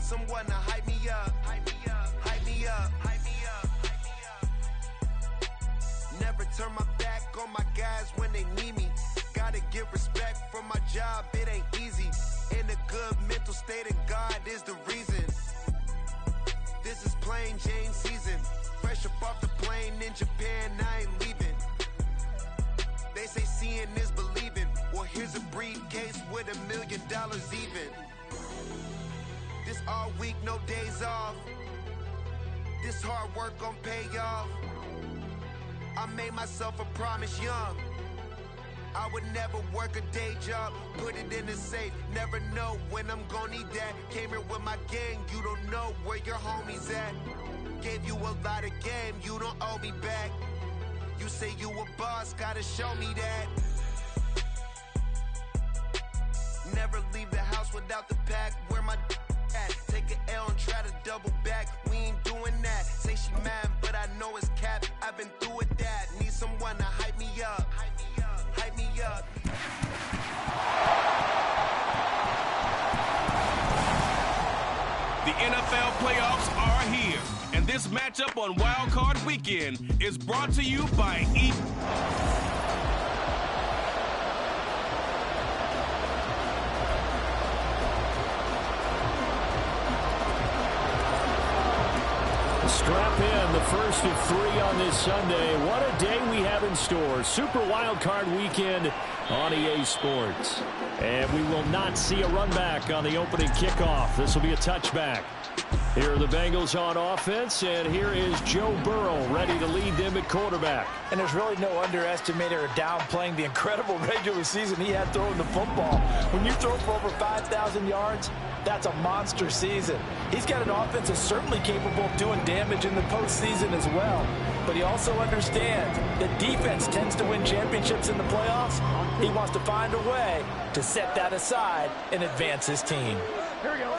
someone to hype me up, hype me up, hype me up, hype me up, hype me up. Never turn my back on my guys when they need me. Gotta give respect for my job, it ain't easy. In a good mental state, and God is the reason. This is plain Jane season. Fresh up off the plane in Japan, I ain't leaving. They say seeing is believing. Well, here's a briefcase with $1 million even. This all week, no days off. This hard work gon' pay off. I made myself a promise young. I would never work a day job, put it in the safe. Never know when I'm gon' need that. Came here with my gang, you don't know where your homies at. Gave you a lot of game, you don't owe me back. You say you a boss, gotta show me that. Never leave the house without the pack. Where my at? Take an L and try to double back. We ain't doing that. Say she mad, but I know it's cap. I've been through with that. Need someone to hype me up. Hype me up. Hype me up. The NFL playoffs are here, and this matchup on Wild Card Weekend is brought to you by Strap in, the first of 3 on this Sunday. What a day we have in store. Super Wild Card Weekend on EA Sports. And we will not see a run back on the opening kickoff. This will be a touchback. Here are the Bengals on offense, and here is Joe Burrow ready to lead them at quarterback. And there's really no underestimating or downplaying the incredible regular season he had throwing the football. When you throw for over 5,000 yards, that's a monster season. He's got an offense that's certainly capable of doing damage in the postseason as well. But he also understands that defense tends to win championships in the playoffs. He wants to find a way to set that aside and advance his team. Here we go.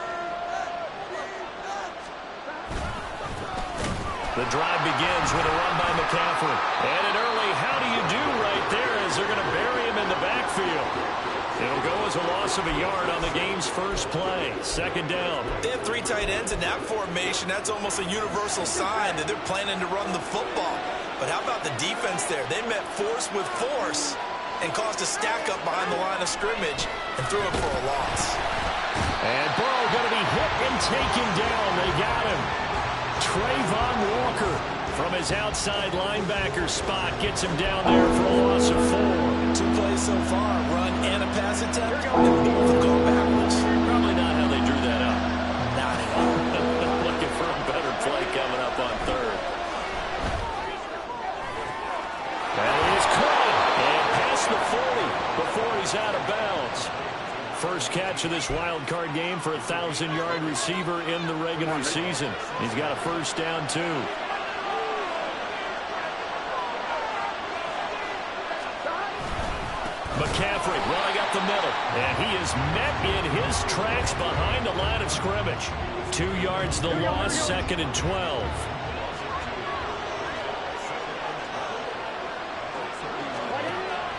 The drive begins with a run by McCaffrey. And an early how do you do right there as they're going to bury him in the backfield. It'll go as a loss of a yard on the game's first play. Second down. They have 3 tight ends in that formation. That's almost a universal sign that they're planning to run the football. But how about the defense there? They met force with force and caused a stack up behind the line of scrimmage and threw it for a loss. And Burrow going to be hit and taken down. They got him. Trayvon Walker from his outside linebacker spot gets him down there for a loss of 4. 2 plays so far, run and a pass attempt, and both have gone backwards. Probably not how they drew that up. Not at all. Looking for a better play coming up on 3rd. That is caught and past the 40 before he's out of bounds. First catch of this wild card game for a 1,000-yard receiver in the regular season. He's got a first down, too. McCaffrey running up the middle, and he is met in his tracks behind the line of scrimmage. 2 yards the loss, 2nd and 12.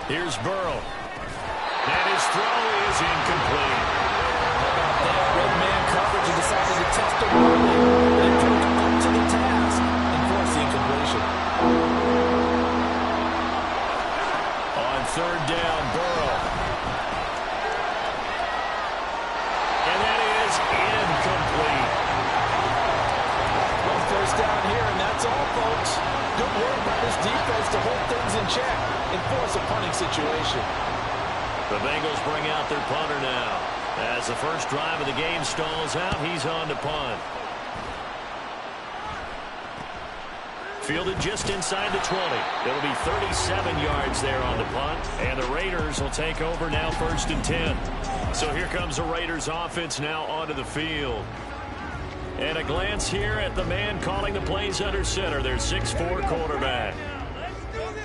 Here's Burrow. And his throw is incomplete. Red man coverage and decided to test the run and took up to the task and forced the incompletion. On 3rd down, Burrow. And that is incomplete. One first down here, and that's all, folks. Good work by this defense to hold things in check and force a punting situation. The Bengals bring out their punter now. As the first drive of the game stalls out, he's on to punt. Fielded just inside the 20. It'll be 37 yards there on the punt. And the Raiders will take over now 1st and 10. So here comes the Raiders offense now onto the field. And a glance here at the man calling the plays under center, their 6'4" quarterback.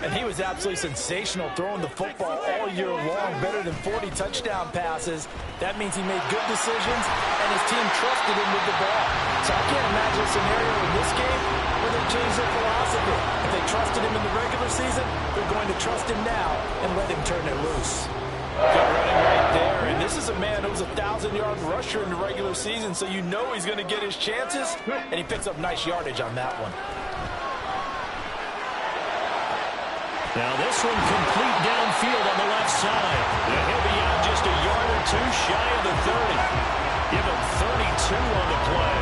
And he was absolutely sensational throwing the football all year long, better than 40 touchdown passes. That means he made good decisions, and his team trusted him with the ball. So I can't imagine a scenario in this game where they change their philosophy. If they trusted him in the regular season, they're going to trust him now and let him turn it loose. Good running right there, and this is a man who was a 1,000-yard rusher in the regular season, so you know he's going to get his chances, and he picks up nice yardage on that one. Now this one complete downfield on the left side. And he'll be out just a yard or two shy of the 30. Give him 32 on the play.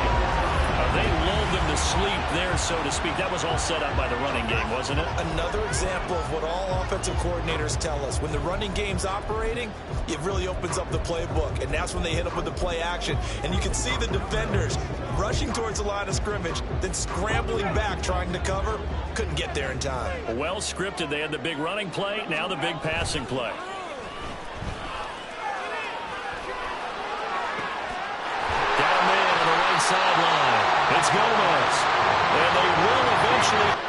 They lulled them to sleep there, so to speak. That was all set up by the running game, wasn't it? Another example of what all offensive coordinators tell us. When the running game's operating, it really opens up the playbook, and that's when they hit up with the play action. And you can see the defenders rushing towards the line of scrimmage, then scrambling back, trying to cover. Couldn't get there in time. Well scripted. They had the big running play, now the big passing play. Down there on the right sideline. It's Gomez. And they will eventually...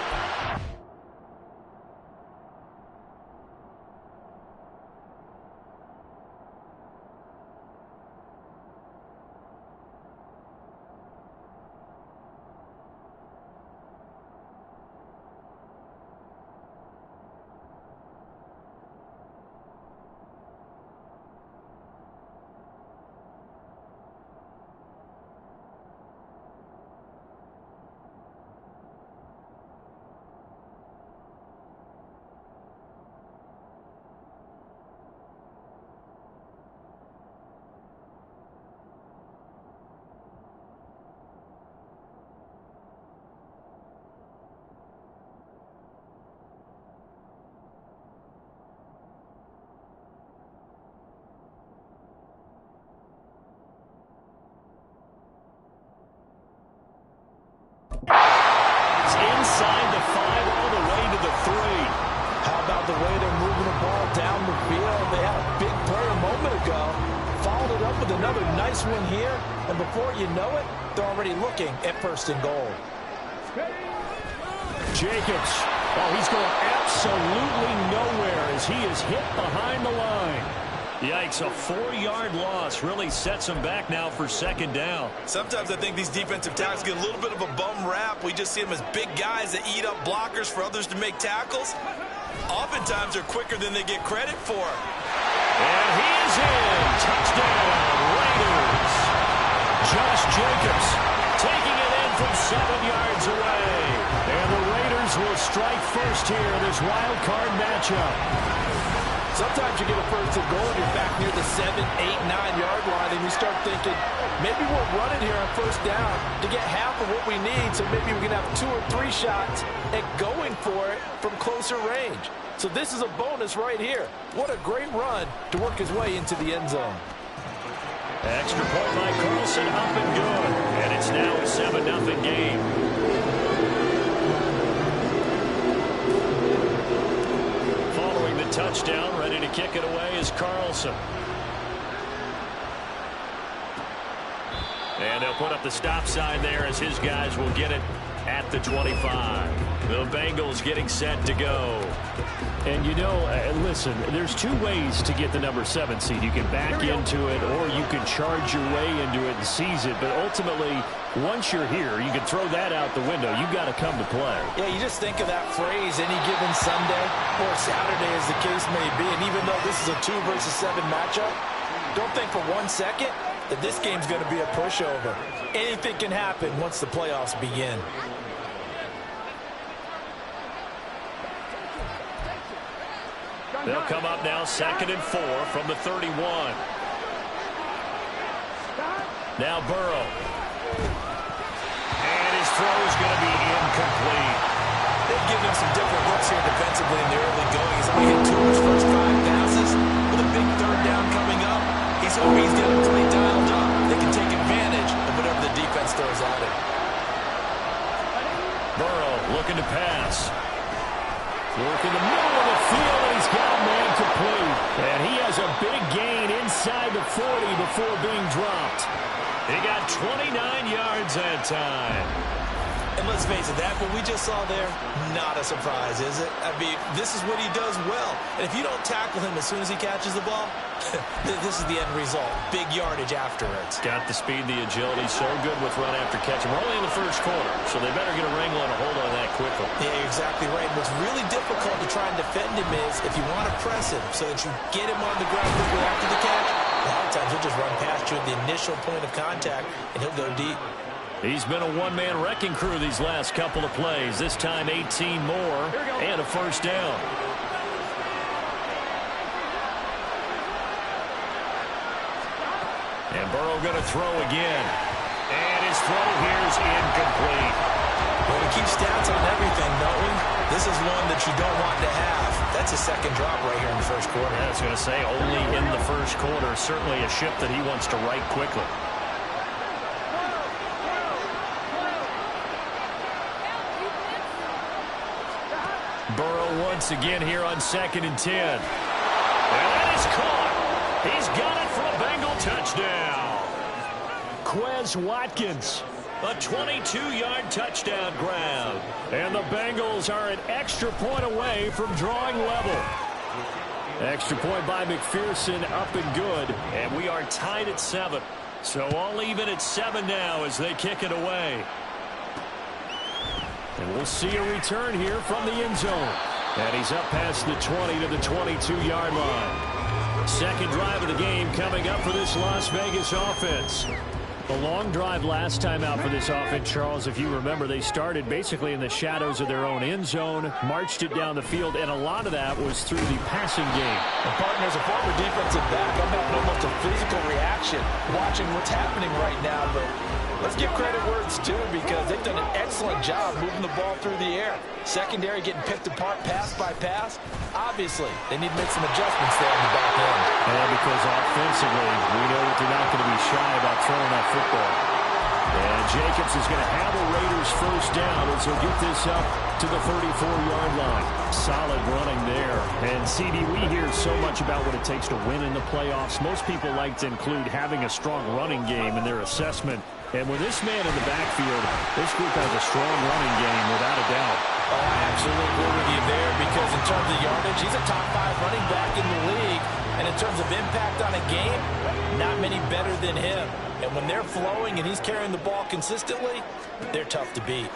inside the 5 all the way to the 3. How about the way they're moving the ball down the field? They had a big play a moment ago. Followed it up with another nice one here. And before you know it, they're already looking at 1st and goal. Jacobs. Oh, he's going absolutely nowhere as he is hit behind the line. Yikes, a 4-yard loss really sets them back now for 2nd down. Sometimes I think these defensive tackles get a little bit of a bum rap. We just see them as big guys that eat up blockers for others to make tackles. Oftentimes they're quicker than they get credit for. And he is in. Touchdown, Raiders. Josh Jacobs taking it in from 7 yards away. And the Raiders will strike first here in this wild card matchup. Sometimes you get a 1st and goal and you're back near the 7, 8, 9-yard line, and you start thinking, maybe we're running here on 1st down to get half of what we need, so maybe we can have 2 or 3 shots at going for it from closer range. So this is a bonus right here. What a great run to work his way into the end zone. Extra point by Carlson, up and good. And it's now a 7-0 game. Following the touchdown, ready to kick it away is Carlson. And they'll put up the stop sign there as his guys will get it at the 25. The Bengals getting set to go. And you know, listen, there's 2 ways to get the number 7 seed. You can back into it or you can charge your way into it and seize it. But ultimately, once you're here, you can throw that out the window. You've got to come to play. Yeah, you just think of that phrase, any given Sunday or Saturday as the case may be. And even though this is a 2 versus 7 matchup, don't think for 1 second that this game's going to be a pushover. Anything can happen once the playoffs begin. They'll come up now 2nd and 4 from the 31. Now Burrow. And his throw is going to be incomplete. They've given him some different looks here defensively in the early going. He's only hit 2 of his first 5 passes. With a big 3rd down coming up, he's hoping he's got a play dialed up. They can take advantage of whatever the defense throws at him. Burrow looking to pass. Work in the middle of the field, and he's got a man complete. And he has a big gain inside the 40 before being dropped. He got 29 yards that time. And let's face it, that what we just saw there, not a surprise, is it? I mean, this is what he does well. And if you don't tackle him as soon as he catches the ball, this is the end result. Big yardage afterwards. Got the speed, the agility, so good with run after catch. We're only in the 1st quarter, so they better get a wrangle and a hold on that quickly. Yeah, you're exactly right. What's really difficult to try and defend him is if you want to press him so that you get him on the ground quickly after the catch, a lot of times he'll just run get you at the initial point of contact, and he'll go deep. He's been a one-man wrecking crew these last couple of plays. This time 18 more and a first down. And Burrow going to throw again. And his throw here is incomplete. Well, we keep stats on everything, don't we? This is one that you don't want to have. That's a second drop right here in the first quarter. Yeah, I was going to say, only in the first quarter. Certainly a ship that he wants to right quickly. Burrow once again here on 2nd and 10. And that is caught. He's got it for a Bengal touchdown. Quez Watkins, a 22-yard touchdown grab. And the Bengals are an extra point away from drawing level. Extra point by McPherson, up and good. And we are tied at 7. So all even at 7 now as they kick it away. And we'll see a return here from the end zone. And he's up past the 20 to the 22-yard line. Second drive of the game coming up for this Las Vegas offense. A long drive last time out for this offense, Charles. If you remember, they started basically in the shadows of their own end zone, marched it down the field, and a lot of that was through the passing game. And partners, a former defensive back, I'm having almost a physical reaction watching what's happening right now. But let's give credit where it's due, because they've done an excellent job moving the ball through the air. Secondary getting picked apart pass by pass. Obviously, they need to make some adjustments there in the back end. Yeah, because offensively, we know that they're not going to be shy about throwing that football. And Jacobs is going to have a Raiders first down as he'll get this up to the 34-yard line. Solid running there. And, CD, we hear so much about what it takes to win in the playoffs. Most people like to include having a strong running game in their assessment. And with this man in the backfield, this group has a strong running game without a doubt. Oh, I absolutely agree with you there, because in terms of yardage, he's a top 5 running back in the league. And in terms of impact on a game, not many better than him. And when they're flowing and he's carrying the ball consistently, they're tough to beat.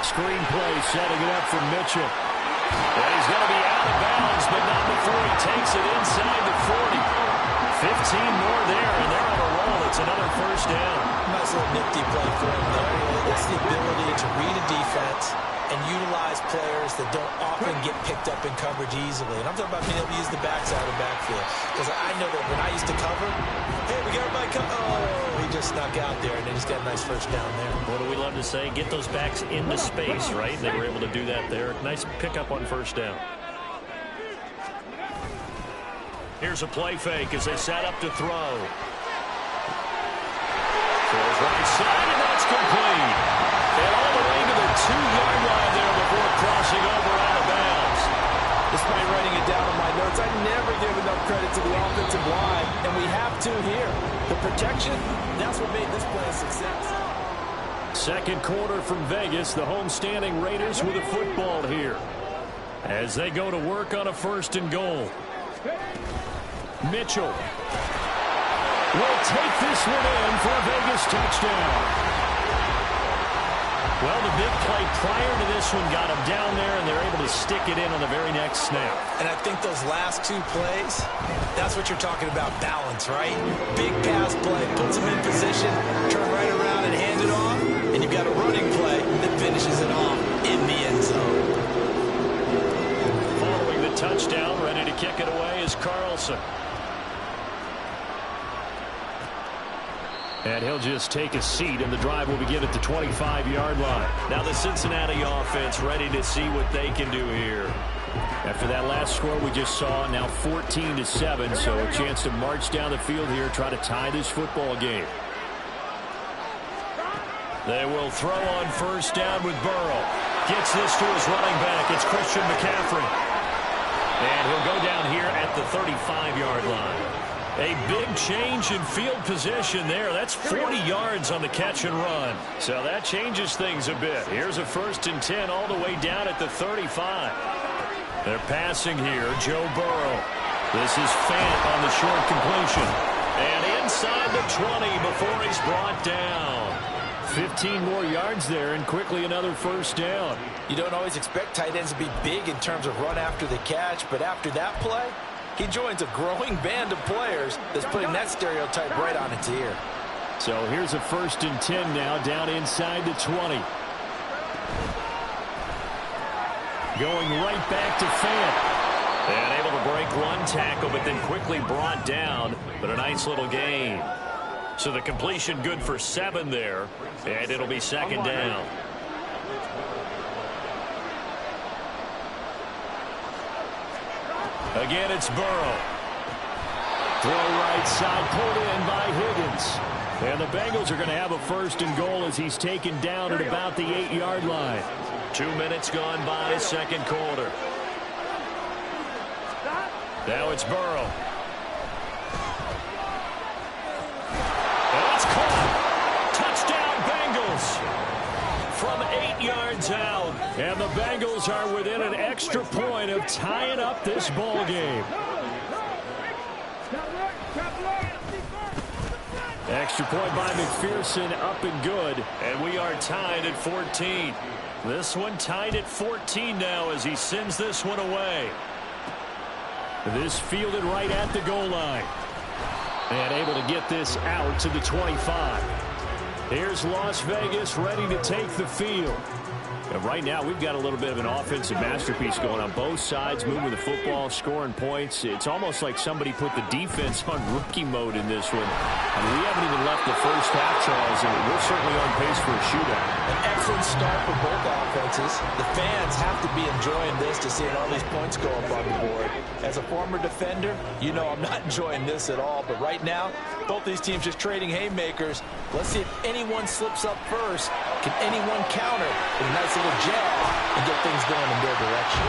Screenplay setting it up for Mitchell. And he's going to be out of bounds, but not before he takes it inside the 40. 15 more there, and they're on a roll. It's another first down. Nice little nifty play for him there. It's the ability to read a defense and utilize players that don't often get picked up in coverage easily. And I'm talking about being able to use the backside of the backfield. Because I know that when I used to cover, hey, we got my cover. Oh, he just snuck out there, and then he's got a nice first down there. What do we love to say? Get those backs into space, right? They were able to do that there. Nice pickup on first down. Here's a play fake as they set up to throw. Throws right side, and that's complete. And all the way to the 2-yard line there before crossing over out of bounds. Despite writing it down on my notes, I never give enough credit to the offensive line, and we have to here. The protection, that's what made this play a success. Second quarter from Vegas, the homestanding Raiders with a football here as they go to work on a 1st and goal. Mitchell will take this one in for a Vegas touchdown. Well, the big play prior to this one got him down there, and they're able to stick it in on the very next snap. And I think those last 2 plays, that's what you're talking about, balance, right? Big pass play, puts him in position, turn right around and hand it off, and you've got a running play that finishes it off in the end zone. Following the touchdown, ready to kick it away is Carlson. And he'll just take a seat, and the drive will begin at the 25-yard line. Now the Cincinnati offense ready to see what they can do here. After that last score we just saw, now 14-7, so a chance to march down the field here, try to tie this football game. They will throw on first down with Burrow. Gets this to his running back. It's Christian McCaffrey. And he'll go down here at the 35-yard line. A big change in field position there. That's 40 yards on the catch and run. So that changes things a bit. Here's a 1st and 10 all the way down at the 35. They're passing here. Joe Burrow. This is Fant on the short completion. And inside the 20 before he's brought down. 15 more yards there, and quickly another first down. You don't always expect tight ends to be big in terms of run after the catch, but after that play, He joins a growing band of players that's putting that stereotype right on its ear. So here's a 1st and 10 now, down inside the 20. Going right back to Fant. And able to break one tackle, but then quickly brought down. But a nice little gain. So the completion good for 7 there. And it'll be 2nd down. Again, it's Burrow. Throw right side, pulled in by Higgins. And the Bengals are going to have a 1st and goal as he's taken down at about the 8-yard line. 2 minutes gone by, 2nd quarter. Now it's Burrow. And it's caught. Touchdown, Bengals. From 8 yards out. And the Bengals are within an extra point of tying up this ball game. Extra point by McPherson, up and good. And we are tied at 14. This one tied at 14 now as he sends this one away. This fielded right at the goal line. And able to get this out to the 25. Here's Las Vegas ready to take the field. And right now, we've got a little bit of an offensive masterpiece going on both sides, moving the football, scoring points. It's almost like somebody put the defense on rookie mode in this one. I mean, we haven't even left the first half, Charles, and we're certainly on pace for a shootout. An excellent start for both offenses. The fans have to be enjoying this to see all these points go up on the board. As a former defender, you know I'm not enjoying this at all. But right now, both these teams just trading haymakers. Let's see if anyone slips up first. Can anyone counter with a nice little jab and get things going in their direction?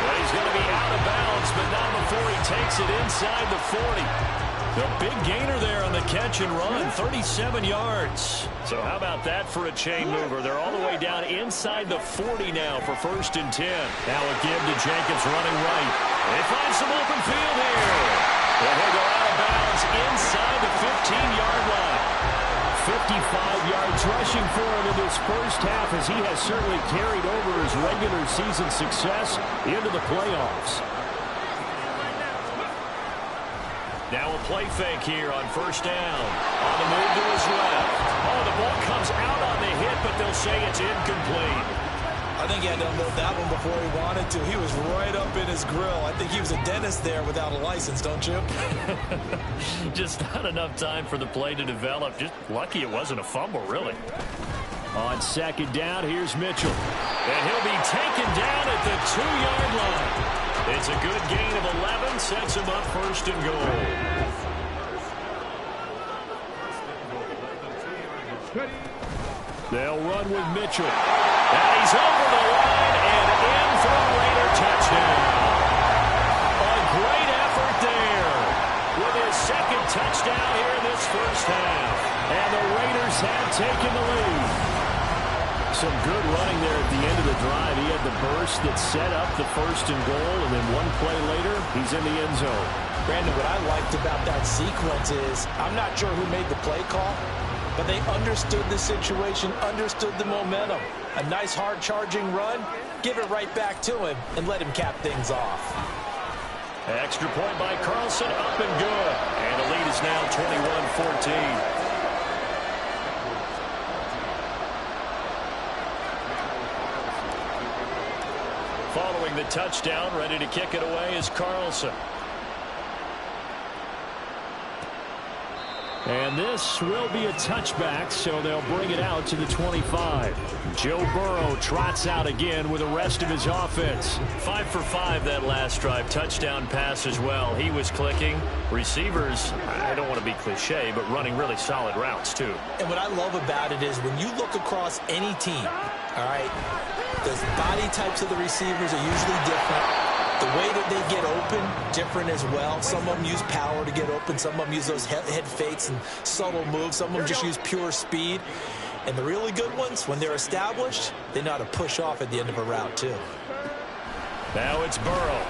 Well, he's going to be out of bounds, but not before he takes it inside the 40. The big gainer there on the catch and run, 37 yards. So how about that for a chain mover? They're all the way down inside the 40 now for 1st and 10. Now a give to Jenkins running right. They find some open field here. And they go out of bounds inside the 15-yard line. 55 yards rushing for him in this first half as he has certainly carried over his regular season success into the playoffs. Now a play fake here on 1st down. On the move to his left. Oh, the ball comes out on the hit, but they'll say it's incomplete. I think he had to unload that one before he wanted to. He was right up in his grill. I think he was a dentist there without a license, don't you? Just not enough time for the play to develop. Just lucky it wasn't a fumble, really. On 2nd down, here's Mitchell. And he'll be taken down at the 2-yard line. It's a good gain of 11, sets him up 1st and goal. They'll run with Mitchell. And he's over the line and in for a Raider touchdown. A great effort there with his 2nd touchdown here in this first half. And the Raiders have taken the lead. Some good running there at the end of the drive. He had the burst that set up the 1st and goal, and then one play later, he's in the end zone. Brandon, what I liked about that sequence is I'm not sure who made the play call, but they understood the situation, understood the momentum. A nice hard charging run, give it right back to him and let him cap things off. Extra point by Carlson, up and good. And the lead is now 21-14. Following the touchdown, ready to kick it away is Carlson. And this will be a touchback, so they'll bring it out to the 25. Joe Burrow trots out again with the rest of his offense. 5 for 5 that last drive. Touchdown pass as well. He was clicking. Receivers, I don't want to be cliche, but running really solid routes, too. And what I love about it is when you look across any team, all right, the body types of the receivers are usually different. The way that they get open, different as well. Some of them use power to get open. Some of them use those head fakes and subtle moves. Some of them just use pure speed. And the really good ones, when they're established, they know how to push off at the end of a route, too. Now it's Burrow.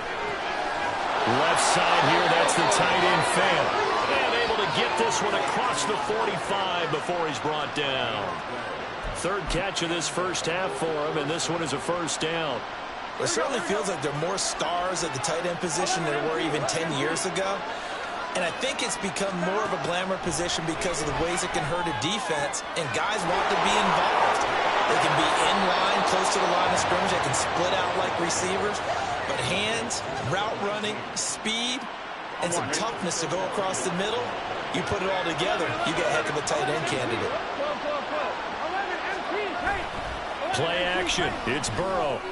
Left side here, that's the tight end Fant. And able to get this one across the 45 before he's brought down. 3rd catch of this first half for him, and this one is a 1st down. It certainly feels like there are more stars at the tight end position than there were even 10 years ago. And I think it's become more of a glamour position because of the ways it can hurt a defense, and guys want to be involved. They can be in line, close to the line of scrimmage. They can split out like receivers. But hands, route running, speed, and some toughness to go across the middle, you put it all together, you get a heck of a tight end candidate. Play action. It's Burrow.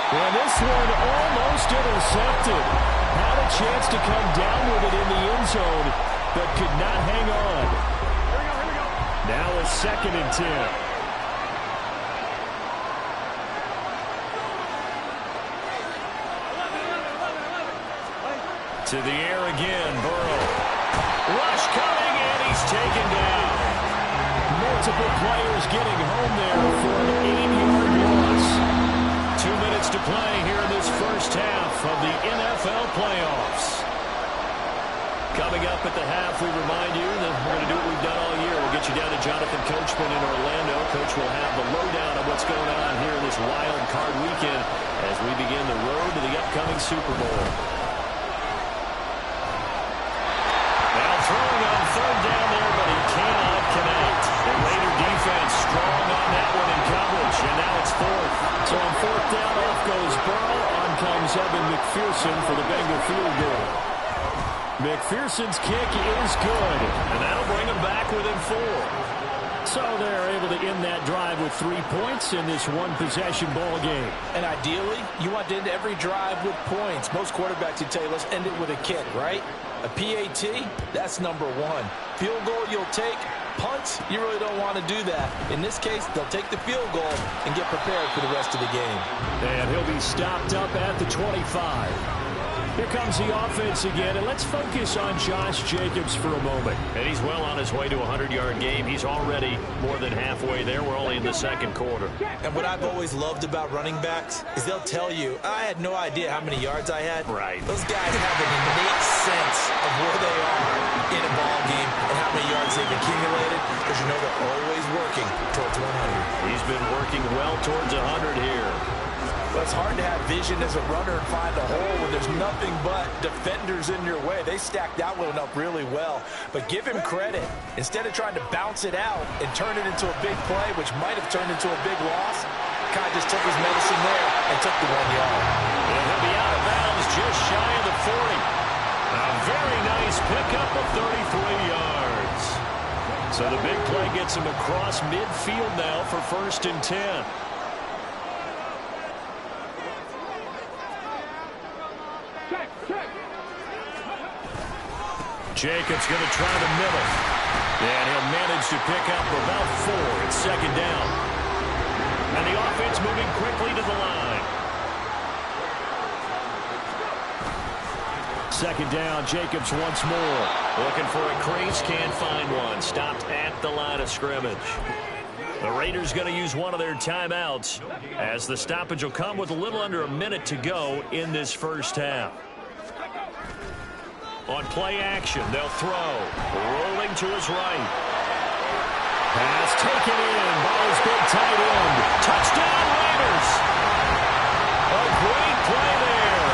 And this one almost intercepted. Had a chance to come down with it in the end zone, but could not hang on. Now a 2nd and 10. To the air again, Burrow. Rush coming, and he's taken down. Multiple players getting home there for an 8-yard loss. 2 minutes to play here in this first half of the NFL playoffs. Coming up at the half, we remind you that we're going to do what we've done all year. We'll get you down to Jonathan Coachman in Orlando. Coach will have the lowdown of what's going on here in this wild card weekend as we begin the road to the upcoming Super Bowl. Now throwing on 3rd down there, but he cannot connect. The Raider defense strong on that one in coverage, and now it's 4th. So on 4th down, off goes Burrow. On comes Evan McPherson for the Bengal field goal. McPherson's kick is good, and that'll bring them back within 4. So they're able to end that drive with 3 points in this one-possession ball game. And ideally, you want to end every drive with points. Most quarterbacks would tell you, let's end it with a kick, right? A PAT, that's number 1. Field goal you'll take. Punts, you really don't want to do that. In this case, they'll take the field goal and get prepared for the rest of the game. And he'll be stopped up at the 25. Here comes the offense again, and let's focus on Josh Jacobs for a moment. And he's well on his way to a 100-yard game. He's already more than halfway there. We're only in the 2nd quarter. And what I've always loved about running backs is they'll tell you, I had no idea how many yards I had. Right. Those guys have an innate sense of where they are in a ball game and how many yards they've accumulated, because you know they're always working towards 100. He's been working well towards 100 here. But it's hard to have vision as a runner and find a hole when there's nothing but defenders in your way. They stacked that one up really well. But give him credit. Instead of trying to bounce it out and turn it into a big play, which might have turned into a big loss, Kai just took his medicine there and took the 1 yard. And he'll be out of bounds just shy of the 40. A very nice pickup of 33 yards. So the big play gets him across midfield now for 1st and 10. Jacobs going to try the middle. And he'll manage to pick up about 4. It's 2nd down. And the offense moving quickly to the line. 2nd down, Jacobs once more. Looking for a crease, can't find one. Stopped at the line of scrimmage. The Raiders going to use one of their timeouts as the stoppage will come with a little under a minute to go in this first half. On play action, they'll throw. Rolling to his right. Pass taken in by his big tight end. Touchdown, Raiders! A great play there.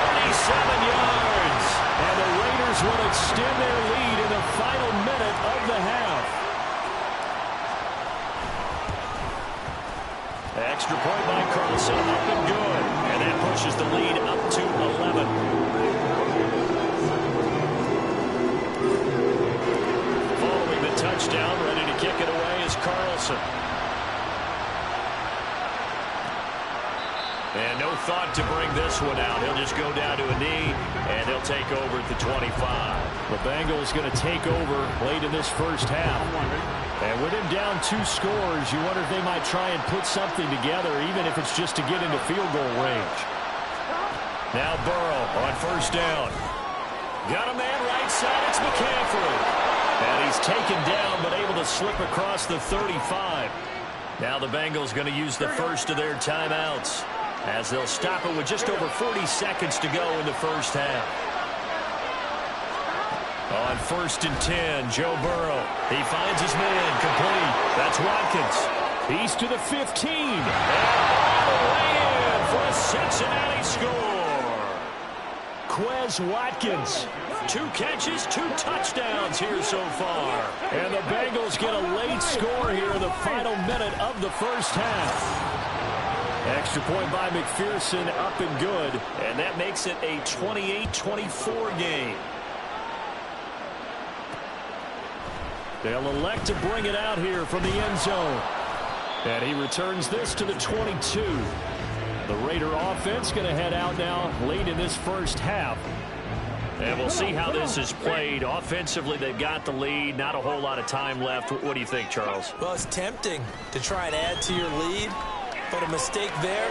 37 yards. And the Raiders will extend their lead in the final minute of the half. Extra point by Carlson, up and good. And that pushes the lead up to 11. Touchdown, ready to kick it away is Carlson. And no thought to bring this one out. He'll just go down to a knee, and he'll take over at the 25. The Bengals going to take over late in this first half. And with him down 2 scores, you wonder if they might try and put something together, even if it's just to get into field goal range. Now Burrow on 1st down. Got a man right side, it's McCaffrey. And he's taken down, but able to slip across the 35. Now the Bengals going to use the first of their timeouts as they'll stop it with just over 40 seconds to go in the first half. On 1st and 10, Joe Burrow. He finds his man complete. That's Watkins. He's to the 15. And Cincinnati score. Quez Watkins. 2 catches, 2 touchdowns here so far. And the Bengals get a late score here in the final minute of the first half. Extra point by McPherson, up and good. And that makes it a 28-24 game. They'll elect to bring it out here from the end zone. And he returns this to the 22. The Raider offense going to head out now late in this first half. And we'll see how this is played. Offensively, they've got the lead. Not a whole lot of time left. What do you think, Charles? Well, it's tempting to try and add to your lead, but a mistake there,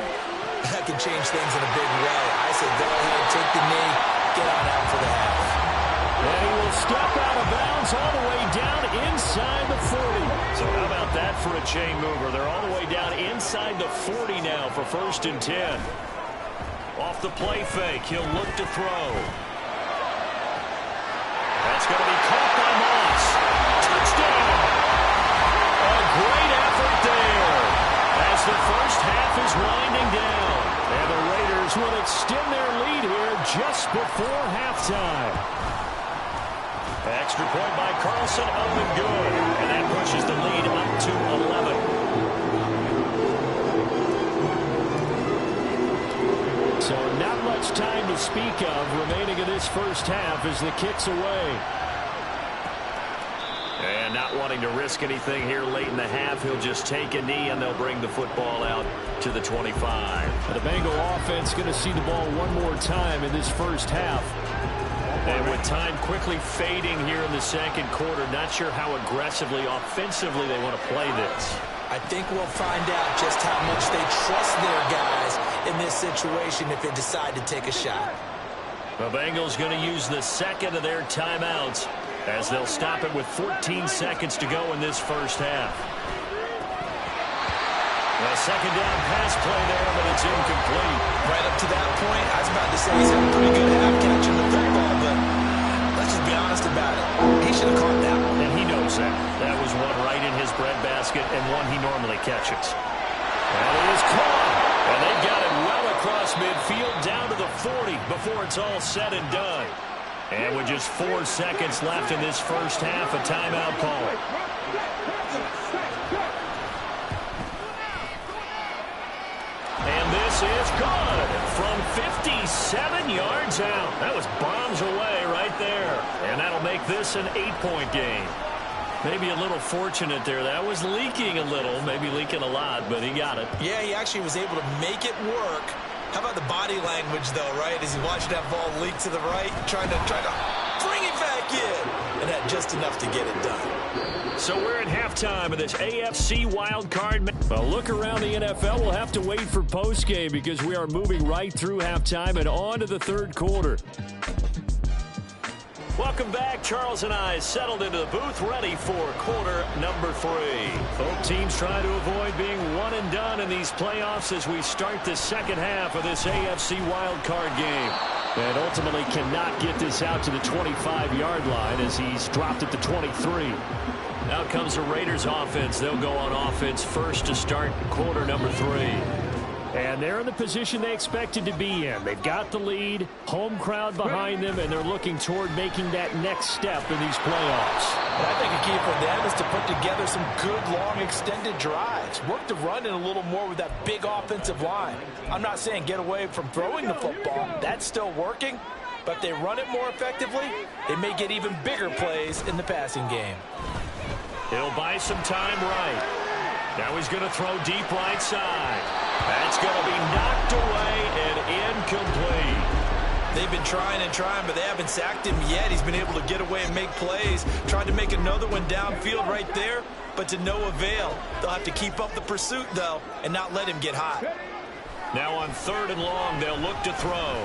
that can change things in a big way. I say go ahead, take the knee, get on out for the half. And he will step out of bounds all the way down inside the 40. So how about that for a chain mover? They're all the way down inside the 40 now for 1st and 10. Off the play fake, he'll look to throw. That's going to be caught by Moss. Touchdown! A great effort there as the first half is winding down. And the Raiders will extend their lead here just before halftime. Extra point by Carlson, up and good. And that pushes the lead up to 11. So not much time to speak of remaining in this first half as the kick's away. And not wanting to risk anything here late in the half, he'll just take a knee and they'll bring the football out to the 25. The Bengal offense going to see the ball one more time in this first half. And with time quickly fading here in the second quarter, not sure how aggressively, offensively they want to play this. I think we'll find out just how much they trust their guys in this situation if they decide to take a shot. The Bengals going to use the second of their timeouts as they'll stop it with 14 seconds to go in this first half. A second down pass play there, but it's incomplete. Right up to that point, I was about to say he's had a pretty good half catching the football, but let's just be honest about it. He should have caught that one. And he knows that. That was one right in his breadbasket and one he normally catches. And it is caught. And they got it well across midfield down to the 40 before it's all said and done. And with just 4 seconds left in this first half, a timeout call. And this is good from 57 yards out. That was bombs away right there. And that'll make this an 8-point game. Maybe a little fortunate there. That was leaking a little, maybe leaking a lot, but he got it. Yeah, he actually was able to make it work. How about the body language, though, right? As he watched that ball leak to the right, trying to bring it back in. And had just enough to get it done. So we're at halftime of this AFC wild card. Well, look around the NFL. We'll have to wait for postgame because we are moving right through halftime and on to the third quarter. Welcome back. Charles and I settled into the booth ready for quarter number 3. Both teams trying to avoid being one and done in these playoffs as we start the second half of this AFC wild card game. And ultimately cannot get this out to the 25-yard line as he's dropped at the 23. Now comes the Raiders offense. They'll go on offense first to start quarter number 3. And they're in the position they expected to be in. They've got the lead, home crowd behind them, and they're looking toward making that next step in these playoffs. And I think a key for them is to put together some good, long, extended drives. Work the run in a little more with that big offensive line. I'm not saying get away from throwing the football. That's still working. But if they run it more effectively, they may get even bigger plays in the passing game. He'll buy some time right. Now he's going to throw deep right side. That's going to be knocked away and incomplete. They've been trying and trying, but they haven't sacked him yet. He's been able to get away and make plays. Tried to make another one downfield right there, but to no avail. They'll have to keep up the pursuit, though, and not let him get hot. Now on 3rd and long, they'll look to throw.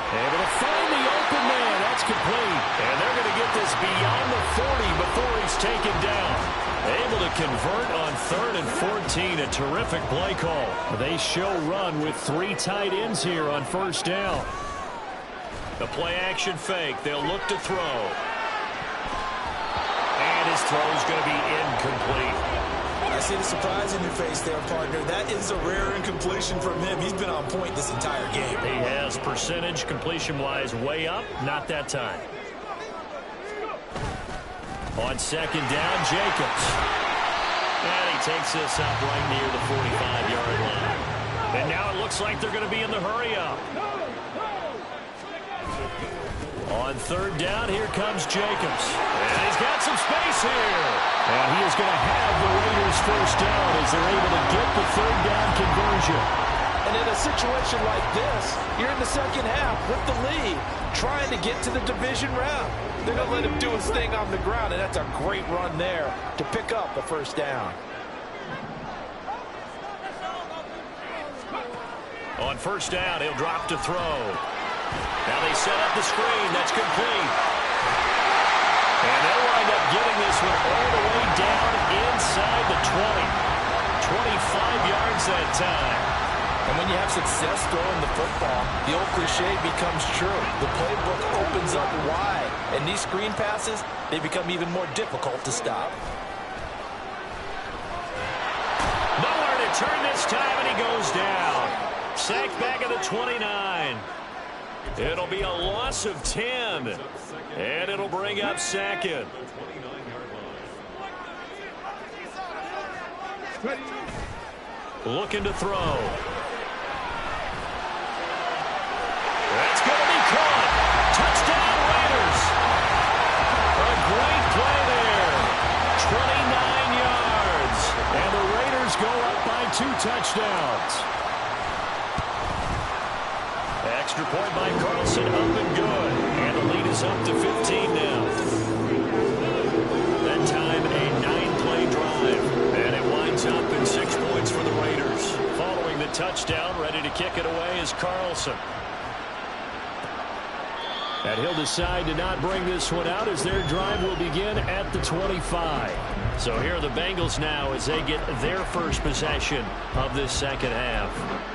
Able to find the open man. That's complete. And they're going to get this beyond the 40 before he's taken down. Able to convert on 3rd and 14. A terrific play call. They show run with 3 tight ends here on 1st down. The play action fake. They'll look to throw. And his throw is going to be incomplete. I see the surprise in your face there, partner. That is a rare incompletion from him. He's been on point this entire game. He has percentage completion-wise way up. Not that time. On second down, Jacobs. And he takes this up right near the 45-yard line. And now it looks like they're going to be in the hurry-up. On third down, here comes Jacobs. And he's got some space here. And he is going to have the Raiders first down as they're able to get the third down conversion. And in a situation like this, you're in the second half with the lead, trying to get to the division round. They're going to let him do his thing on the ground, and that's a great run there to pick up the first down. On first down, he'll drop to throw. Now they set up the screen. That's complete. And they'll wind up getting this one all the way down inside the 20. 25 yards that time. And when you have success throwing the football, the old cliche becomes true. The playbook opens up wide. And these screen passes, they become even more difficult to stop. Nowhere to turn this time, and he goes down. Sacked back at the 29. It'll be a loss of 10. And it'll bring up second. Looking to throw. That's going to be caught. Touchdown, Raiders. A great play there. 29 yards. And the Raiders go up by 2 touchdowns. Extra point by Carlson, up and good. And the lead is up to 15 now. That time, a 9-play drive. And it winds up in 6 points for the Raiders. Following the touchdown, ready to kick it away is Carlson. And he'll decide to not bring this one out as their drive will begin at the 25. So here are the Bengals now as they get their first possession of this second half.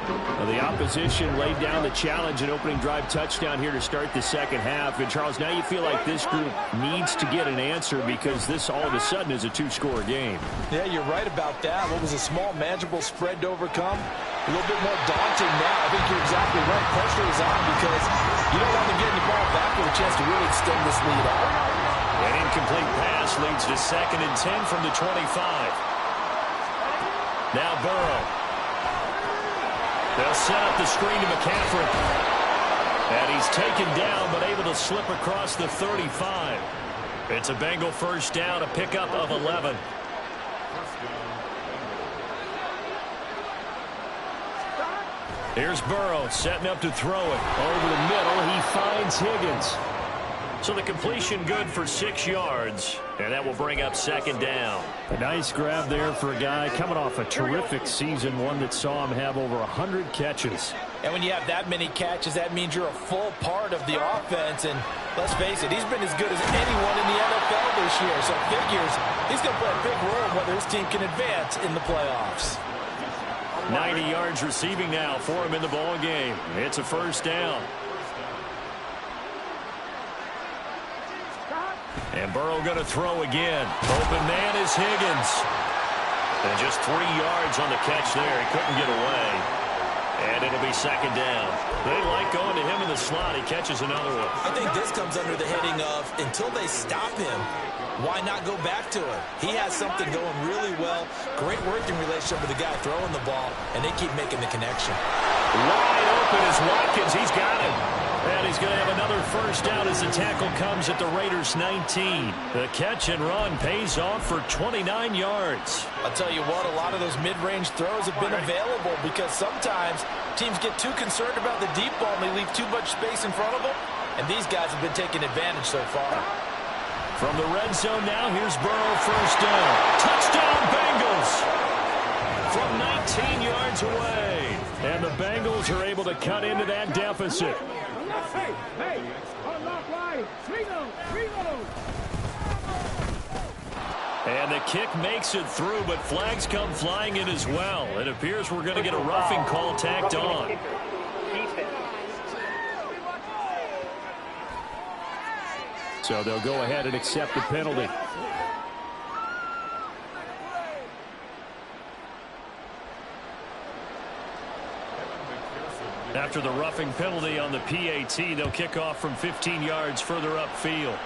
Well, the opposition laid down the challenge, an opening drive touchdown here to start the second half. And, Charles, now you feel like this group needs to get an answer because this all of a sudden is a 2-score game. Yeah, you're right about that. What was a small, manageable spread to overcome? A little bit more daunting now. I think you're exactly right. Pressure is on because you don't want them getting the ball back with a chance to really extend this lead out. An incomplete pass leads to 2nd and 10 from the 25. Now Burrow. They'll set up the screen to McCaffrey. And he's taken down but able to slip across the 35. It's a Bengal first down, a pickup of 11. Here's Burrow setting up to throw it. Over the middle, he finds Higgins. So the completion good for 6 yards, and that will bring up second down. A nice grab there for a guy coming off a terrific season, one that saw him have over 100 catches. And when you have that many catches, that means you're a full part of the offense. And let's face it, he's been as good as anyone in the NFL this year. So figures he's going to play a big role in whether his team can advance in the playoffs. 90 yards receiving now for him in the ball game. It's a first down. And Burrow going to throw again. Open man is Higgins. And just 3 yards on the catch there. He couldn't get away. And it'll be second down. They like going to him in the slot. He catches another one. I think this comes under the heading of until they stop him, why not go back to him? He has something going really well. Great working relationship with the guy throwing the ball, and they keep making the connection. Wide open is Watkins. He's got him. And he's going to have another first down as the tackle comes at the Raiders' 19. The catch and run pays off for 29 yards. I'll tell you what, a lot of those mid-range throws have been available because sometimes teams get too concerned about the deep ball and they leave too much space in front of them. And these guys have been taking advantage so far. From the red zone now, here's Burrow first down. Touchdown, Bengals! From 19 yards away. And the Bengals are able to cut into that deficit. Hey, unlock line. Reload. And the kick makes it through, but flags come flying in as well. It appears we're going to get a roughing call tacked on. So they'll go ahead and accept the penalty. After the roughing penalty on the PAT, they'll kick off from 15 yards further upfield.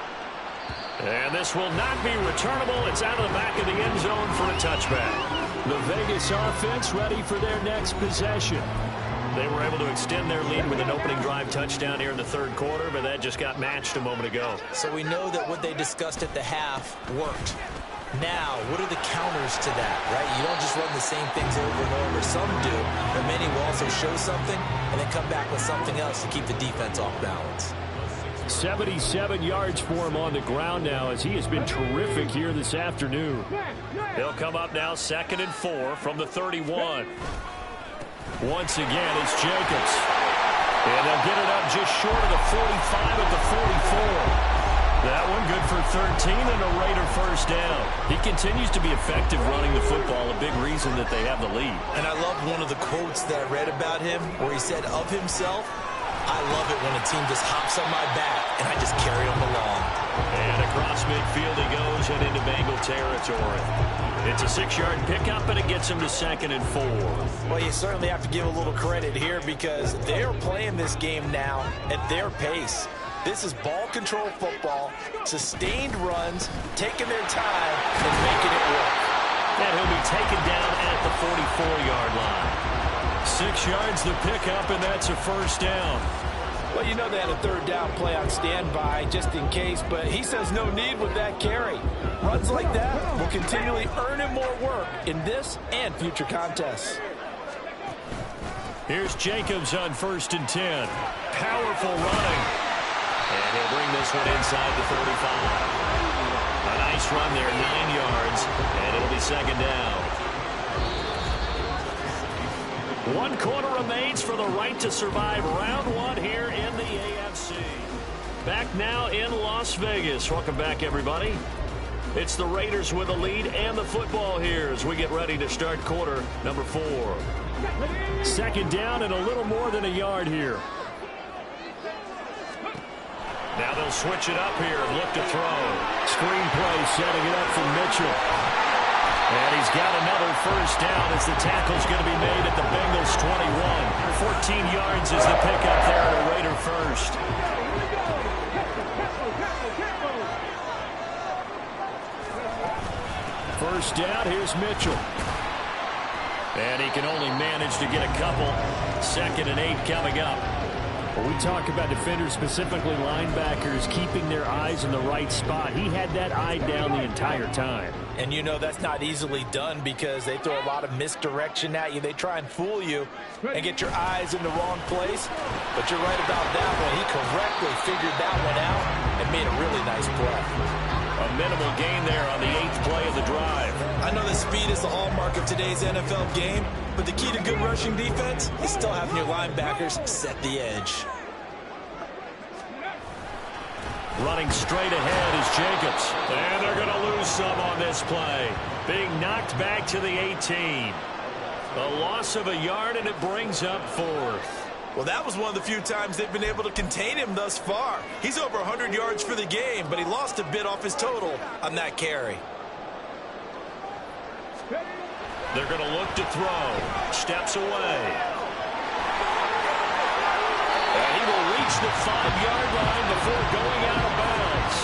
And this will not be returnable. It's out of the back of the end zone for a touchback. The Vegas offense ready for their next possession. They were able to extend their lead with an opening drive touchdown here in the third quarter, but that just got matched a moment ago. So we know that what they discussed at the half worked. Now, what are the counters to that, right? You don't just run the same things over and over. Some do, but many will also show something and then come back with something else to keep the defense off balance. 77 yards for him on the ground now as he has been terrific here this afternoon. He'll come up now 2nd and 4 from the 31. Once again, it's Jacobs. And they'll get it up just short of the 45 at the 44. That one good for 13 and a Raider first down. He continues to be effective running the football, a big reason that they have the lead. And I love one of the quotes that I read about him where he said of himself, I love it when a team just hops on my back and I just carry them along. And across midfield he goes and into Bengal territory. It's a 6-yard pickup, and it gets him to 2nd and 4. Well, you certainly have to give a little credit here because they're playing this game now at their pace. This is ball control football, sustained runs, taking their time, and making it work. And he'll be taken down at the 44-yard line. 6 yards the pickup, and that's a first down. Well, you know they had a third down play on standby just in case, but he says no need with that carry. Runs like that will continually earn him more work in this and future contests. Here's Jacobs on 1st and 10. Powerful running. And he'll bring this one inside the 35. A nice run there, 9 yards, and it'll be 2nd down. 1 quarter remains for the right to survive round 1 here in the AFC. Back now in Las Vegas. Welcome back, everybody. It's the Raiders with the lead and the football here as we get ready to start quarter number 4. 2nd down and a little more than a yard here. Now they'll switch it up here and look to throw. Screen play setting it up for Mitchell. And he's got another first down as the tackle's going to be made at the Bengals 21. 14 yards is the pickup there at a Raider first. First down, here's Mitchell. And he can only manage to get a couple. 2nd and 8 coming up. When we talk about defenders, specifically linebackers, keeping their eyes in the right spot, he had that eye down the entire time. And you know that's not easily done because they throw a lot of misdirection at you. They try and fool you and get your eyes in the wrong place. But you're right about that one. He correctly figured that one out and made a really nice play. A minimal gain there on the 8th play of the drive. I know that speed is the hallmark of today's NFL game, but the key to good rushing defense is still having your linebackers set the edge. Running straight ahead is Jacobs. And they're going to lose some on this play. Being knocked back to the 18. A loss of a yard, and it brings up 4th. Well, that was one of the few times they've been able to contain him thus far. He's over 100 yards for the game, but he lost a bit off his total on that carry. They're going to look to throw. Steps away. And he will reach the 5-yard line before going out of bounds.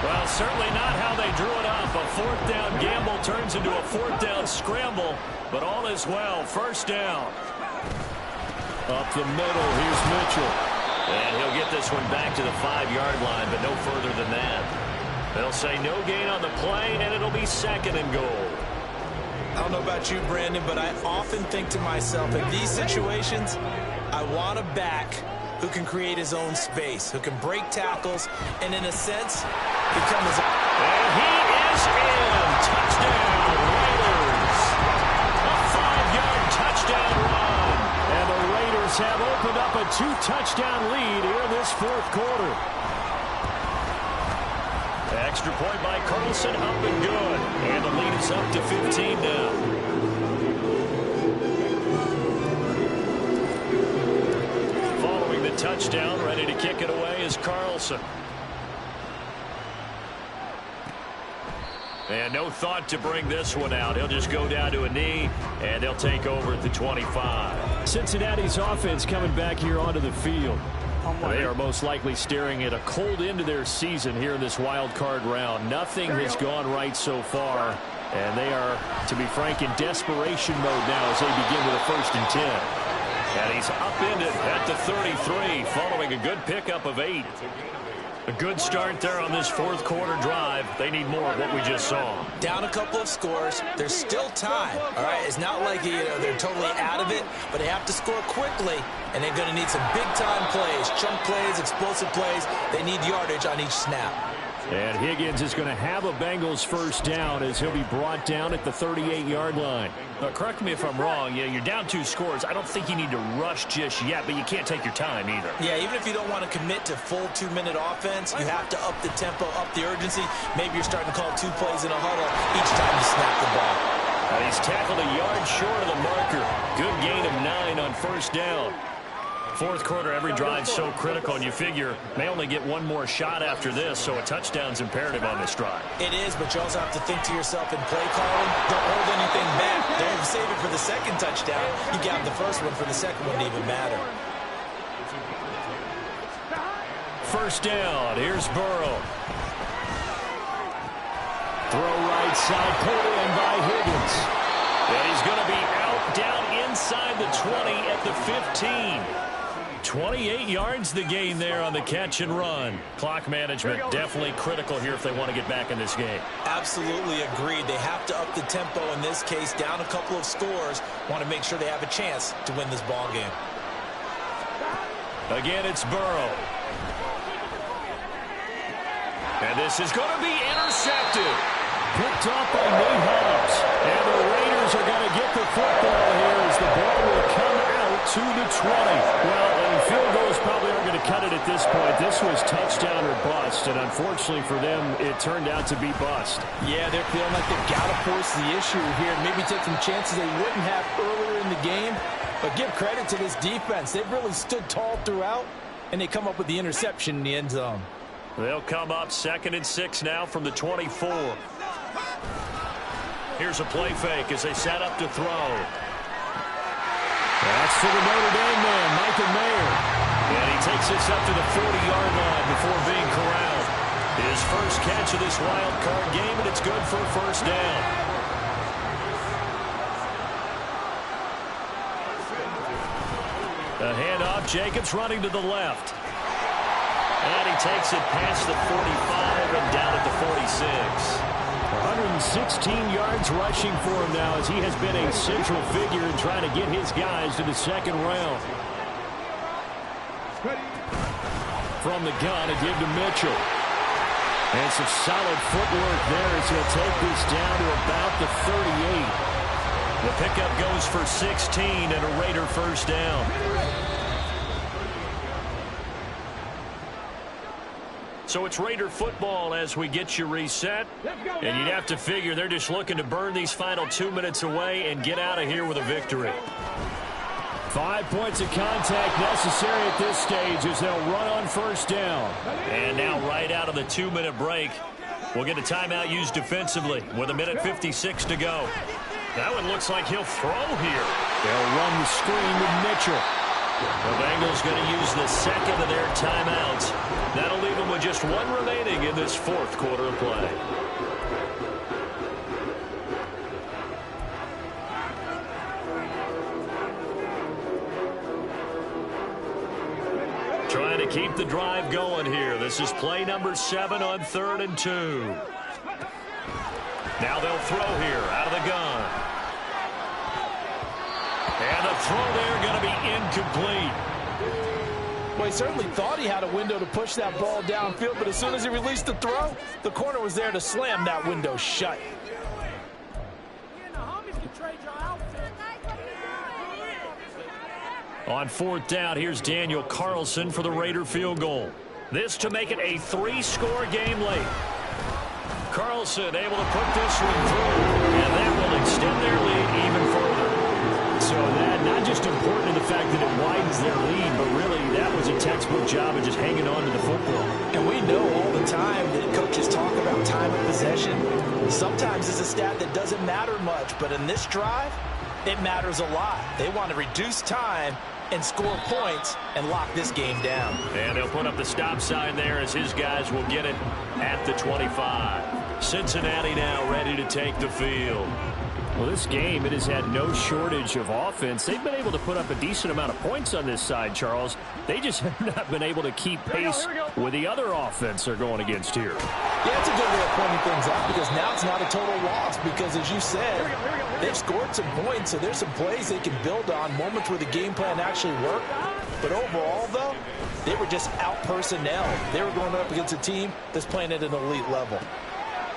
Well, certainly not how they drew it up. A 4th down gamble turns into a 4th down scramble, but all is well. First down. Up the middle, here's Mitchell. And he'll get this one back to the 5-yard line, but no further than that. They'll say no gain on the play, and it'll be 2nd and goal. I don't know about you, Brandon, but I often think to myself, in these situations, I want a back who can create his own space, who can break tackles, and in a sense, become his own. And he is in. Touchdown, Raiders. A 5-yard touchdown run. And the Raiders have opened up a 2-touchdown lead here in this 4th quarter. Extra point by Carlson, up and good. And the lead is up to 15 now. Following the touchdown, ready to kick it away is Carlson. And no thought to bring this one out. He'll just go down to a knee, and they'll take over at the 25. Cincinnati's offense coming back here onto the field. They are most likely staring at a cold end to their season here in this wild card round. Nothing has gone right so far, and they are, to be frank, in desperation mode now as they begin with a 1st and 10. And he's upended at the 33 following a good pickup of 8. A good start there on this 4th quarter drive. They need more of what we just saw. Down a couple of scores. There's still time. All right, it's not like they're totally out of it, but they have to score quickly, and they're going to need some big-time plays, chunk plays, explosive plays. They need yardage on each snap. And Higgins is going to have a Bengals 1st down as he'll be brought down at the 38-yard line. Correct me if I'm wrong. Yeah, you're down 2 scores. I don't think you need to rush just yet, but you can't take your time either. Yeah, even if you don't want to commit to full 2-minute offense, you have to up the tempo, up the urgency. Maybe you're starting to call 2 plays in a huddle each time you snap the ball. And he's tackled a yard short of the marker. Good gain of 9 on 1st down. 4th quarter, every drive so critical, and you figure may only get one more shot after this, so a touchdown's imperative on this drive. It is, but you also have to think to yourself in play calling, don't hold anything back. Don't save it for the 2nd touchdown. You got the 1st one for the 2nd one to even matter. 1st down, here's Burrow. Throw right side, pulled in by Higgins. And he's going to be out, down inside the 20 at the 15. 28 yards the gain there on the catch and run. Clock management definitely critical here if they want to get back in this game. Absolutely agreed. They have to up the tempo in this case, down a couple of scores. Want to make sure they have a chance to win this ball game. Again, it's Burrow. And this is going to be intercepted. Picked off by Nate Hobbs. And the Raiders are going to get the football here as the ball will come out to the 20. Well, and field goals probably aren't going to cut it at this point. This was touchdown or bust, and unfortunately for them, it turned out to be bust. Yeah, they're feeling like they've got to force the issue here. Maybe take some chances they wouldn't have earlier in the game. But give credit to this defense. They've really stood tall throughout, and they come up with the interception in the end zone. They'll come up 2nd and 6 now from the 24. Here's a play fake as they set up to throw. That's to the Notre Dame man, Michael Mayer. And he takes this up to the 40-yard line before being corralled. His first catch of this wild card game, and it's good for a 1st down. A handoff, Jacobs running to the left. And he takes it past the 45 and down at the 46. 116 yards rushing for him now as he has been a central figure in trying to get his guys to the 2nd round. From the gun, a give to Mitchell. And some solid footwork there as he'll take this down to about the 38. The pickup goes for 16 and a Raider 1st down. So it's Raider football as we get you reset. And you'd have to figure they're just looking to burn these final 2 minutes away and get out of here with a victory. 5 points of contact necessary at this stage as they'll run on 1st down. And now right out of the 2-minute break, we'll get a timeout used defensively with 1:56 to go. That one looks like he'll throw here. They'll run the screen with Mitchell. The Bengals going to use the 2nd of their timeouts. That'll leave them with just 1 remaining in this 4th quarter of play. Trying to keep the drive going here. This is play number 7 on 3rd and 2. Now they'll throw here out of the gun. And the throw there going to be incomplete. Well, he certainly thought he had a window to push that ball downfield, but as soon as he released the throw, the corner was there to slam that window shut. On 4th down, here's Daniel Carlson for the Raider field goal. This to make it a 3-score game late. Carlson able to put this one through, and that will extend their lead even further. So that not just important in the fact that it widens their lead, but really that was a textbook job of just hanging on to the football. And we know all the time that coaches talk about time of possession. Sometimes it's a stat that doesn't matter much, but in this drive, it matters a lot. They want to reduce time and score points and lock this game down. And they'll put up the stop sign there as his guys will get it at the 25. Cincinnati now ready to take the field. Well, this game, it has had no shortage of offense. They've been able to put up a decent amount of points on this side, Charles. They just have not been able to keep pace with the other offense they're going against here. Yeah, it's a good way of pointing things out because now it's not a total loss because, as you said, they've scored some points, so there's some plays they can build on, moments where the game plan actually worked. But overall, though, they were just out-personnel. They were going up against a team that's playing at an elite level.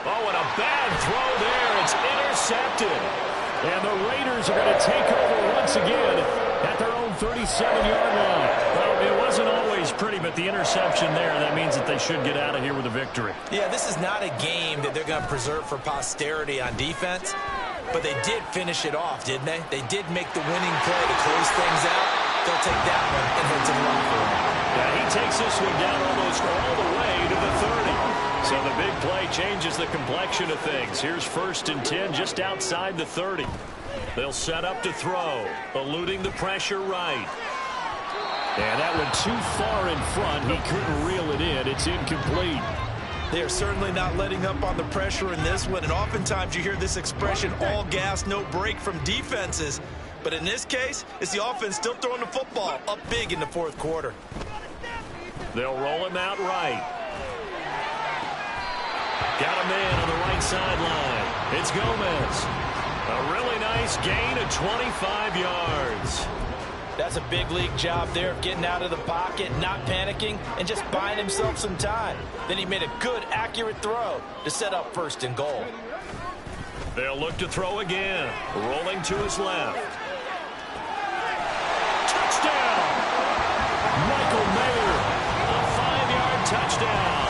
Oh, and a bad throw there. It's intercepted. And the Raiders are going to take over once again at their own 37-yard line. Well, it wasn't always pretty, but the interception there, that means that they should get out of here with a victory. Yeah, this is not a game that they're going to preserve for posterity on defense, but they did finish it off, didn't they? They did make the winning play to close things out. They'll take that one and head to the locker room. Yeah, he takes this one down almost all the way to the 30. So the big play changes the complexion of things. Here's 1st and 10 just outside the 30. They'll set up to throw, eluding the pressure right. And that went too far in front. He couldn't reel it in. It's incomplete. They are certainly not letting up on the pressure in this one. And oftentimes you hear this expression, all gas, no break from defenses. But in this case, it's the offense still throwing the football up big in the 4th quarter. They'll roll him out right. Got a man on the right sideline. It's Gomez. A really nice gain of 25 yards. That's a big league job there of getting out of the pocket, not panicking, and just buying himself some time. Then he made a good, accurate throw to set up 1st and goal. They'll look to throw again. Rolling to his left. Touchdown! Michael Mayer. A 5-yard touchdown.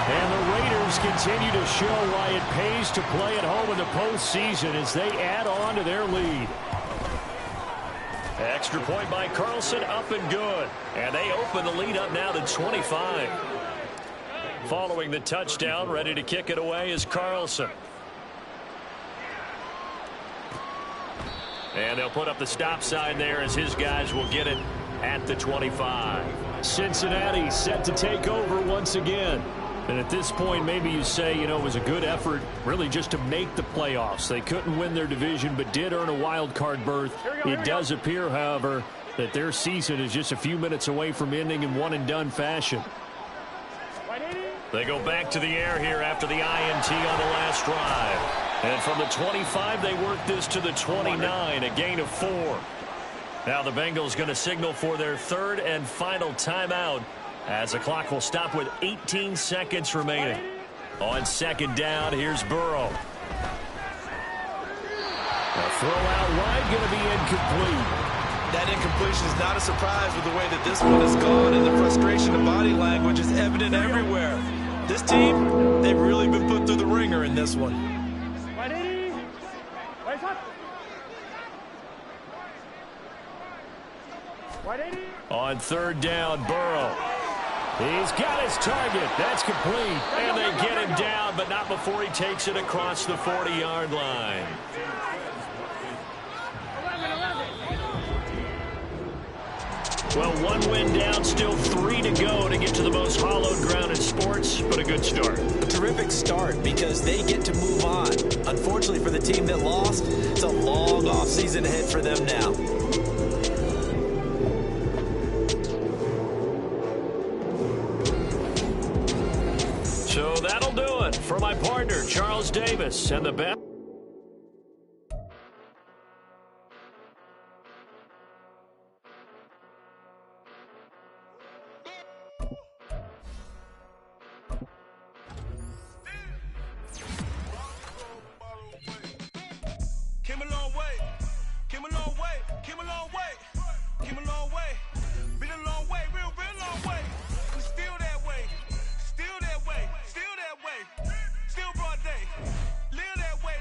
And the Raiders continue to show why it pays to play at home in the postseason as they add on to their lead. Extra point by Carlson, up and good. And they open the lead up now to 25. Following the touchdown, ready to kick it away is Carlson. And they'll put up the stop sign there as his guys will get it at the 25. Cincinnati set to take over once again. And at this point, maybe you say, you know, it was a good effort really just to make the playoffs. They couldn't win their division but did earn a wild card berth. It does appear, however, that their season is just a few minutes away from ending in one-and-done fashion. They go back to the air here after the INT on the last drive. And from the 25, they work this to the 29, a gain of 4. Now the Bengals going to signal for their 3rd and final timeout as the clock will stop with 18 seconds remaining. On 2nd down, here's Burrow. A throw out wide going to be incomplete. That incompletion is not a surprise with the way that this one has gone, and the frustration of body language is evident everywhere. This team, they've really been put through the ringer in this one. On 3rd down, Burrow. He's got his target. That's complete. And they get him down, but not before he takes it across the 40-yard line. Well, 1 win down, still 3 to go to get to the most hallowed ground in sports, but a good start. A terrific start because they get to move on. Unfortunately for the team that lost, it's a long offseason ahead for them now. So that'll do it for my partner, Charles Davis, and the best. Came a long way, came a long way, came a long way, came a long way, been a long way, real long way. We still that way, still that way, still that way, still broad day, live that way.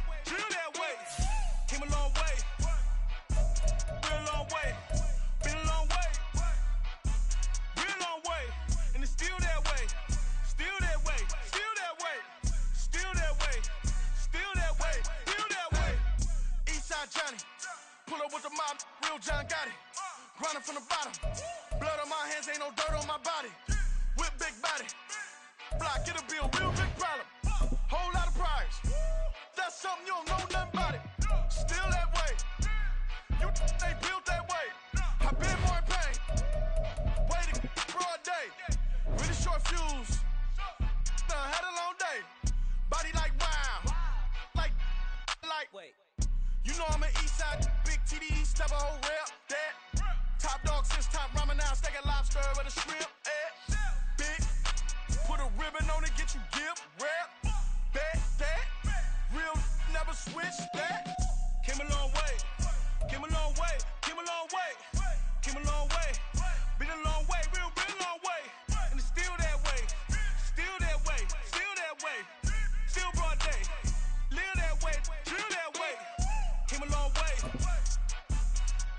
refuse. Done had a long day. Body like wow. Like. Wait. You know I'm an east side, big TDE, step a whole rep. That. Top dog since top ramen now, steak and lobster with a shrimp. Big. Put a ribbon on it, get you gift. Rep. Bet that. Real never switch that. Came a long way. Came a long way. Came a long way. Came a long way. Been a long way. Real long way. And it's still that way. Still that way. Still that way. Still broad day. Live that way. Drill that way. Came a long way.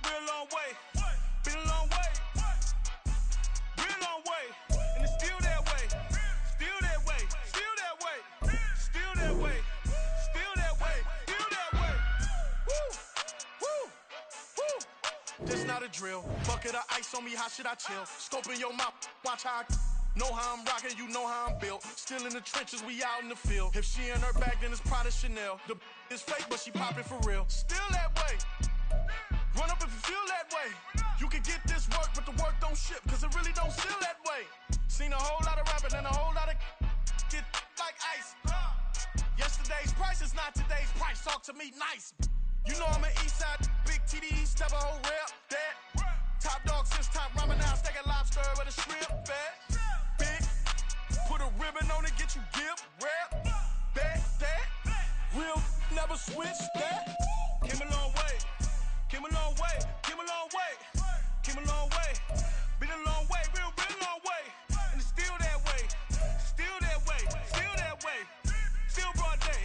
Real long way. Been a long way. Real long way. And it's still that way. Still that way. Still that way. Still that way. Still that way. Still that way. Woo. Woo. Woo. This not a drill. Bucket of ice on me, how should I chill? Scope in your mouth, watch how I know how I'm rocking, you know how I'm built. Still in the trenches, we out in the field. If she in her bag, then it's Prada Chanel. The is fake, but she popping for real. Still that way. Run up if you feel that way. You can get this work, but the work don't ship, cause it really don't feel that way. Seen a whole lot of rapping and a whole lot of get like ice. Yesterday's price is not today's price. Talk to me nice. You know I'm an east side, big TDE, step a whole rep. That. Top dog since top ramen now, steak and lobster with a shrimp. Fat. Big. Put a ribbon on it, get you gift. Rep. Bet that. Real never switch that. Came a long way. Came a long way. Came a long way. Came a long way. Been a long way. Real long way. And it's still that way. Still that way. Still that way. Still broad day.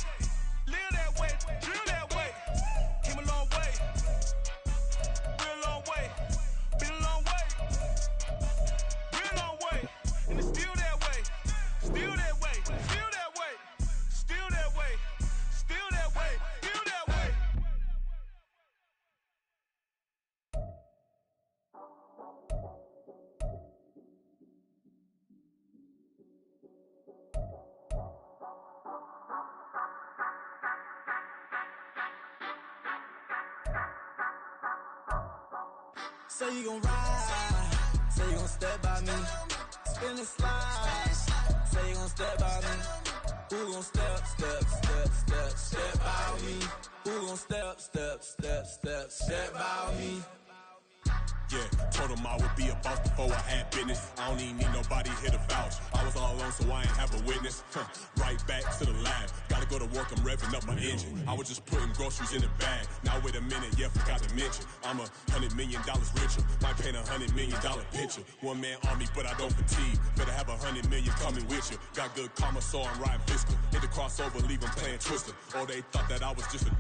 Live that way. Drill that way. Came a long way. Real long way. Been a long way. Real long way. And it's still that way. Still that way. Still that way. Still that way. Still that way. Still that way. Say you gon' ride, say you gon' step by me, spin and slide, say you gon' step by me, who gon' step by me, who gon' step by me. Yeah, told him I would be a boss before I had business. I don't even need nobody here to vouch. I was all alone, so I ain't have a witness. Right back to the lab. Gotta go to work, I'm revving up my engine. I was just putting groceries in the bag. Now wait a minute, yeah, forgot to mention. I'm $100 million richer. Might paint $100 million picture. One man army, but I don't fatigue. Better have $100 million coming with you. Got good karma, so I'm riding fiscal. Hit the crossover, leave them playing Twister. Oh, they thought that I was just a...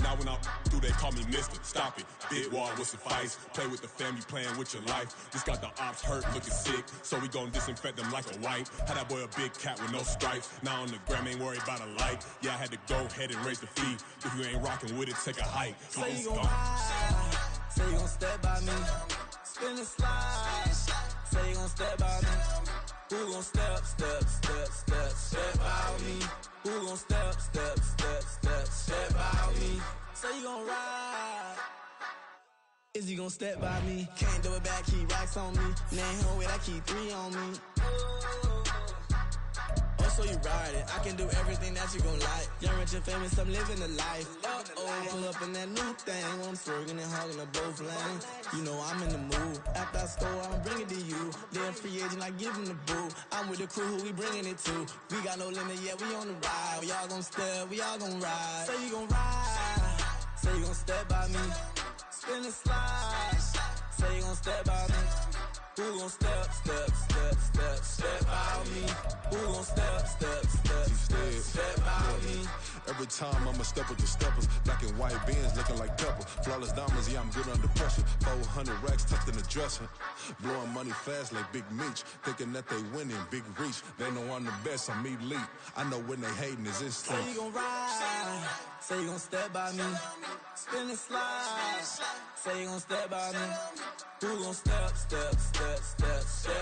Now when I do, they call me mister. Stop it. Big wall will suffice. Play with the family, playing with your life. Just got the ops hurt, looking sick. So we gon' disinfect them like a wipe. Had that boy a big cat with no stripes. Now on the gram, ain't worried about a light. Yeah, I had to go ahead and raise the fee. If you ain't rocking with it, take a hike. Say you gon' ride, say you gon' step by me, spin and slide. Say you gon' step by me, who gon' step by me? Who gon' step by me? Say you gon' ride. Is he gon' step by me? Can't do it back, keep racks on me. Name him with, I keep 3 on me. Oh, so you ride it. I can do everything that you gon' like. Young, rich, and famous, I'm living the life. Uh-oh, pull up in that new thing. When I'm swerving and hogging up both lanes. You know I'm in the mood. After I score, I'ma bring it to you. Then free agent, I give him the boo. I'm with the crew, who we bringing it to. We got no limit, yeah, we on the ride. We all gon' step, we all gon' ride. Say you gon' ride. Say you gon' step by me. Spin and slide. Say you gon' step by me. Who gon' step by me? Who gon' step by me? Every time I'ma step with the steppers. Black and white beans looking like pepper. Flawless diamonds, yeah, I'm good under pressure. 400 racks tucked in the dresser. Blowing money fast like Big Meech. Thinking that they winning, big reach. They know I'm the best, I'm elite. I know when they hating is instinct. Say you gon' ride. Say you gon' step by me. Spin and slide. Say you gon' step by me. Who gon' step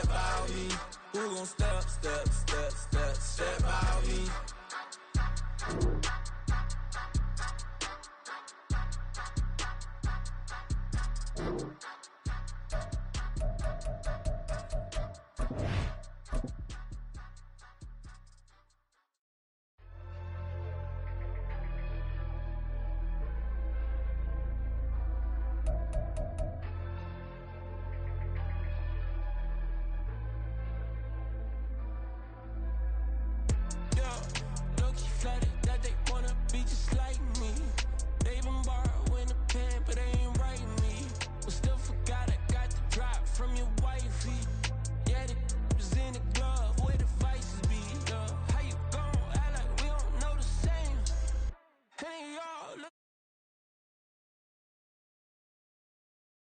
by me? Who gon' step